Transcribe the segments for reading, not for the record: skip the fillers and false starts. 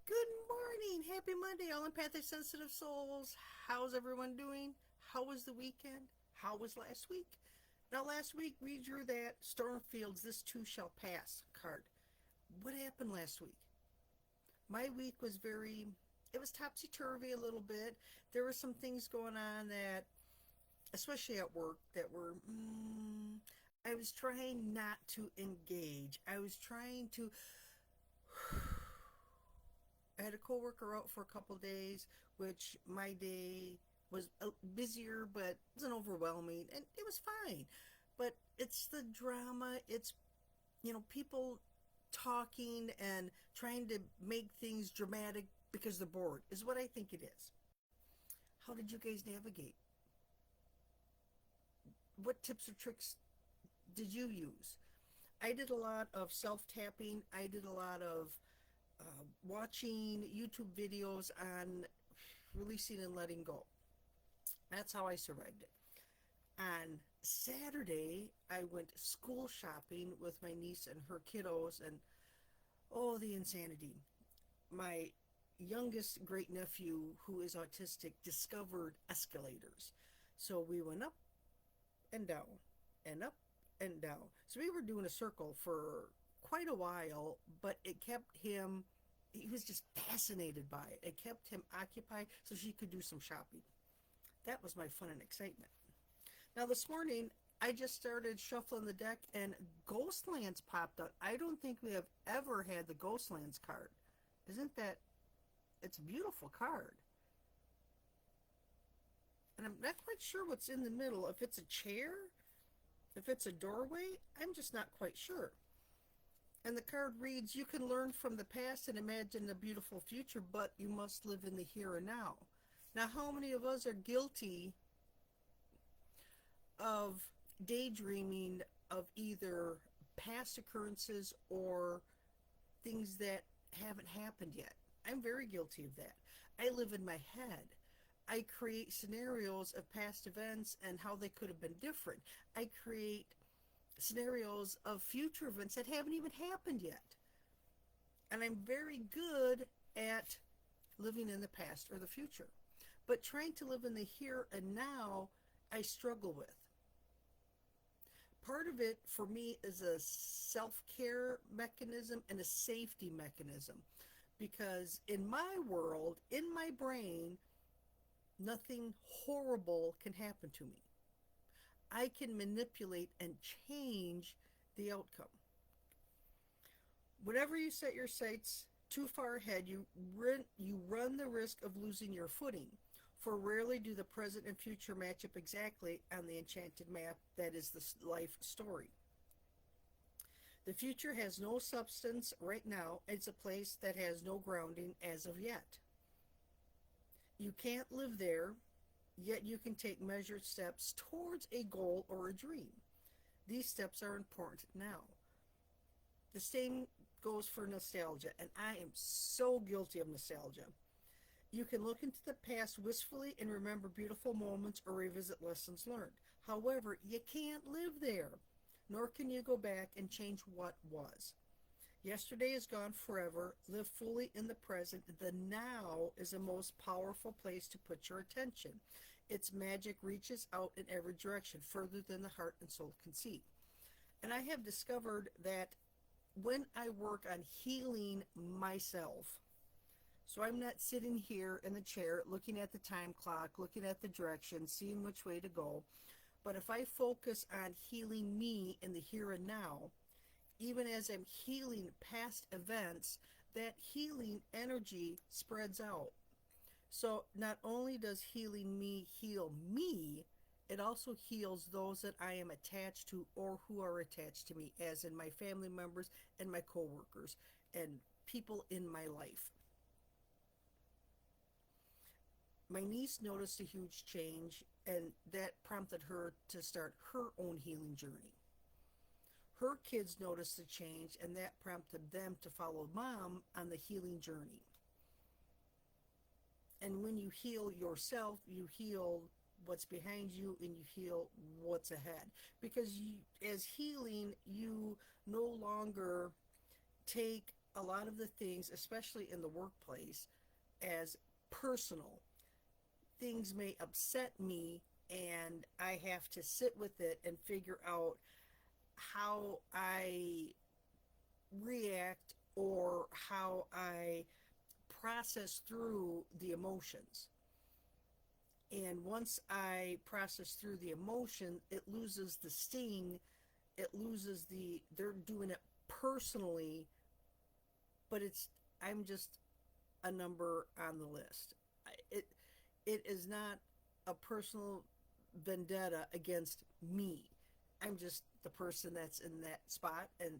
Good morning. Happy Monday, all Empathic Sensitive Souls. How's everyone doing? How was the weekend? How was last week? Now, last week we drew that Stormfield's This Too Shall Pass card. What happened last week? My week was it was topsy-turvy a little bit. There were some things going on that, especially at work, that were, I was trying not to engage. I had a coworker out for a couple of days, which my day was busier, but it wasn't overwhelming, and it was fine. But it's the drama. It's people talking and trying to make things dramatic because they're bored is what I think it is. How did you guys navigate? What tips or tricks did you use? I did a lot of self tapping. I did a lot of watching YouTube videos on releasing and letting go. That's how I survived it. On Saturday, I went school shopping with my niece and her kiddos, and oh, the insanity. My youngest great nephew, who is autistic, discovered escalators. So we went up and down and up and down. So we were doing a circle for quite a while, but it kept him, he was just fascinated by it. It kept him occupied so she could do some shopping. That was my fun and excitement. Now, this morning, I just started shuffling the deck and Ghostlands popped up. I don't think we have ever had the Ghostlands card. Isn't that? It's a beautiful card. And I'm not quite sure what's in the middle. If it's a chair, if it's a doorway, I'm just not quite sure. And the card reads, you can learn from the past and imagine a beautiful future, but you must live in the here and now. Now, how many of us are guilty of daydreaming of either past occurrences or things that haven't happened yet? I'm very guilty of that. I live in my head. I create scenarios of past events and how they could have been different. I create scenarios of future events that haven't even happened yet. And I'm very good at living in the past or the future. But trying to live in the here and now, I struggle with. Part of it for me is a self-care mechanism and a safety mechanism, because in my world, in my brain, nothing horrible can happen to me. I can manipulate and change the outcome. Whenever you set your sights too far ahead, you run the risk of losing your footing, for rarely do the present and future match up exactly on the enchanted map that is the life story. The future has no substance right now. It's a place that has no grounding as of yet. You can't live there, yet you can take measured steps towards a goal or a dream. These steps are important now. The same goes for nostalgia, and I am so guilty of nostalgia. You can look into the past wistfully and remember beautiful moments or revisit lessons learned. However, you can't live there, nor can you go back and change what was. Yesterday is gone forever. Live fully in the present. The now is the most powerful place to put your attention. Its magic reaches out in every direction, further than the heart and soul can see. And I have discovered that when I work on healing myself, so I'm not sitting here in the chair looking at the time clock, looking at the direction, seeing which way to go, but if I focus on healing me in the here and now, even as I'm healing past events, that healing energy spreads out. So not only does healing me heal me, it also heals those that I am attached to or who are attached to me, as in my family members and my coworkers and people in my life. My niece noticed a huge change, and that prompted her to start her own healing journey. Her kids noticed the change, and that prompted them to follow mom on the healing journey. And when you heal yourself, you heal what's behind you and you heal what's ahead. Because as healing, you no longer take a lot of the things, especially in the workplace, as personal. Things may upset me, and I have to sit with it and figure out how I react or how I process through the emotions. And once I process through the emotion, it loses the sting. It loses they're doing it personally, but I'm just a number on the list. It is not a personal vendetta against me. I'm just the person that's in that spot, and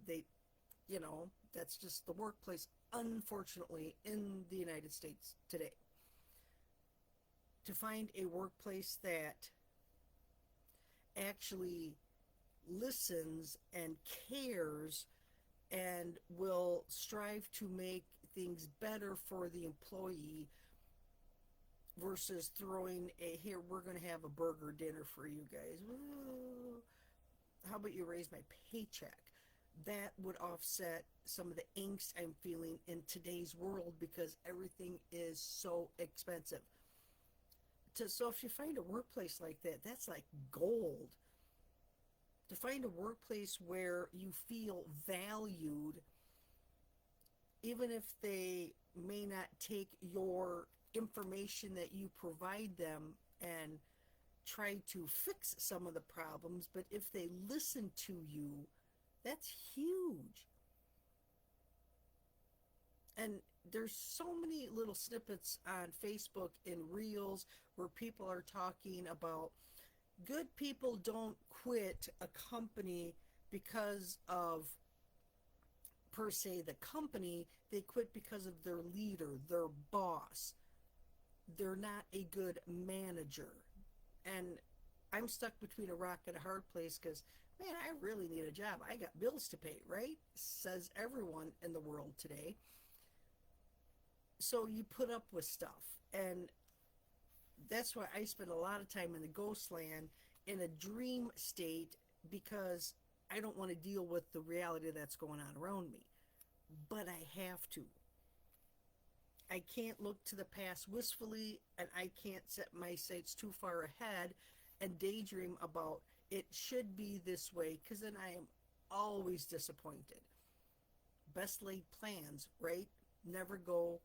that's just the workplace, unfortunately, in the United States today. To find a workplace that actually listens and cares and will strive to make things better for the employee versus throwing a, here, we're going to have a burger dinner for you guys. Ooh, how about you raise my paycheck? That would offset some of the angst I'm feeling in today's world because everything is so expensive. So if you find a workplace like that, that's like gold. To find a workplace where you feel valued, even if they may not take your information that you provide them and try to fix some of the problems, but if they listen to you, that's huge. And there's so many little snippets on Facebook and Reels where people are talking about good people don't quit a company because of, per se, the company. They quit because of their leader, their boss. They're not a good manager. And I'm stuck between a rock and a hard place because, man, I really need a job. I got bills to pay, right? Says everyone in the world today. So you put up with stuff. And that's why I spend a lot of time in the ghost land in a dream state, because I don't want to deal with the reality that's going on around me. But I have to. I can't look to the past wistfully, and I can't set my sights too far ahead and daydream about it should be this way, because then I am always disappointed. Best laid plans, right, never go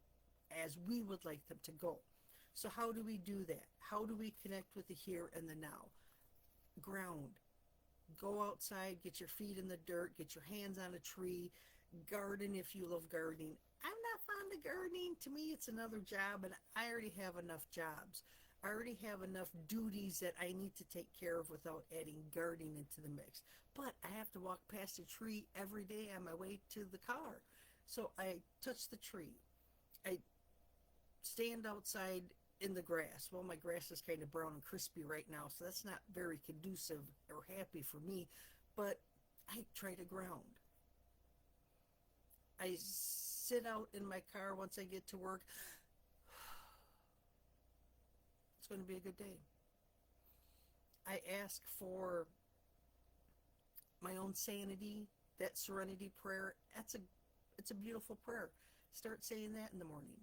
as we would like them to go. So how do we do that? How do we connect with the here and the now? Ground. Go outside, get your feet in the dirt, get your hands on a tree, garden if you love gardening. I'm not fond of gardening. To me, it's another job, and I already have enough jobs. I already have enough duties that I need to take care of without adding gardening into the mix. But I have to walk past a tree every day on my way to the car. So I touch the tree. I stand outside in the grass. Well, my grass is kind of brown and crispy right now, so that's not very conducive or happy for me. But I try to ground. I sit out in my car once I get to work. It's going to be a good day. I ask for my own sanity. That serenity prayer, it's a beautiful prayer. Start saying that in the morning.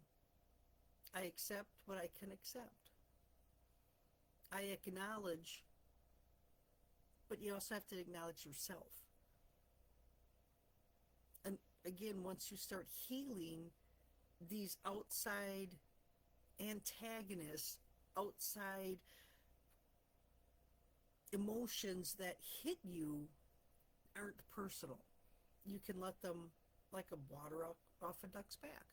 I accept what I can accept. I acknowledge, but you also have to acknowledge yourself. And again, once you start healing these outside antagonists, outside emotions that hit you aren't personal. You can let them, like a water off a duck's back.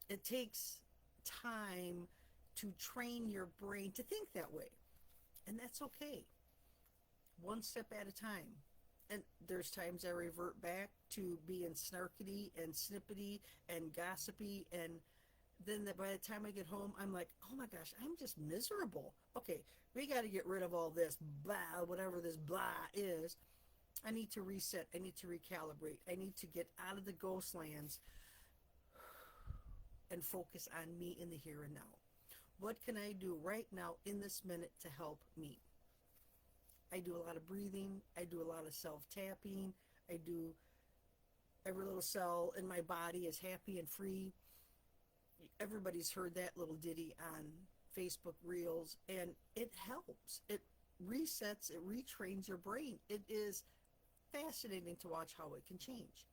It takes time to train your brain to think that way. And that's okay. One step at a time. And there's times I revert back to being snarkity and snippety and gossipy, and then by the time I get home, I'm like, oh my gosh, I'm just miserable. Okay, we got to get rid of all this blah, whatever this blah is. I need to reset. I need to recalibrate. I need to get out of the ghost lands and focus on me in the here and now. What can I do right now in this minute to help me? I do a lot of breathing. I do a lot of self-tapping. I do every little cell in my body is happy and free. Everybody's heard that little ditty on Facebook Reels, and it helps. It resets, it retrains your brain. It is fascinating to watch how it can change.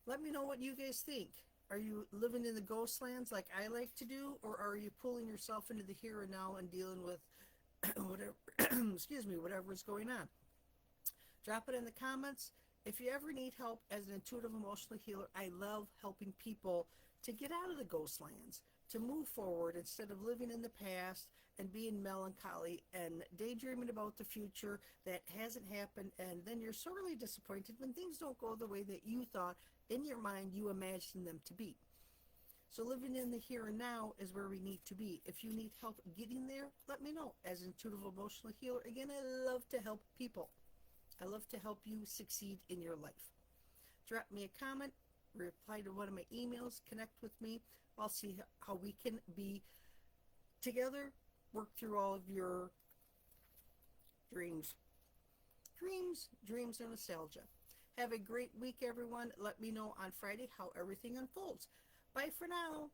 Let me know what you guys think. Are you living in the ghost lands like I like to do, or are you pulling yourself into the here and now and dealing with whatever, excuse me, whatever is going on? Drop it in the comments. If you ever need help as an intuitive emotional healer, I love helping people to get out of the ghost lands, to move forward instead of living in the past and being melancholy and daydreaming about the future that hasn't happened, and then you're sorely disappointed when things don't go the way that you thought in your mind you imagined them to be. So living in the here and now is where we need to be. If you need help getting there, let me know. As an intuitive emotional healer, again, I love to help people. I love to help you succeed in your life. Drop me a comment, reply to one of my emails, connect with me. I'll see how we can be together, work through all of your dreams. Dreams, and nostalgia. Have a great week, everyone. Let me know on Friday how everything unfolds. Bye for now.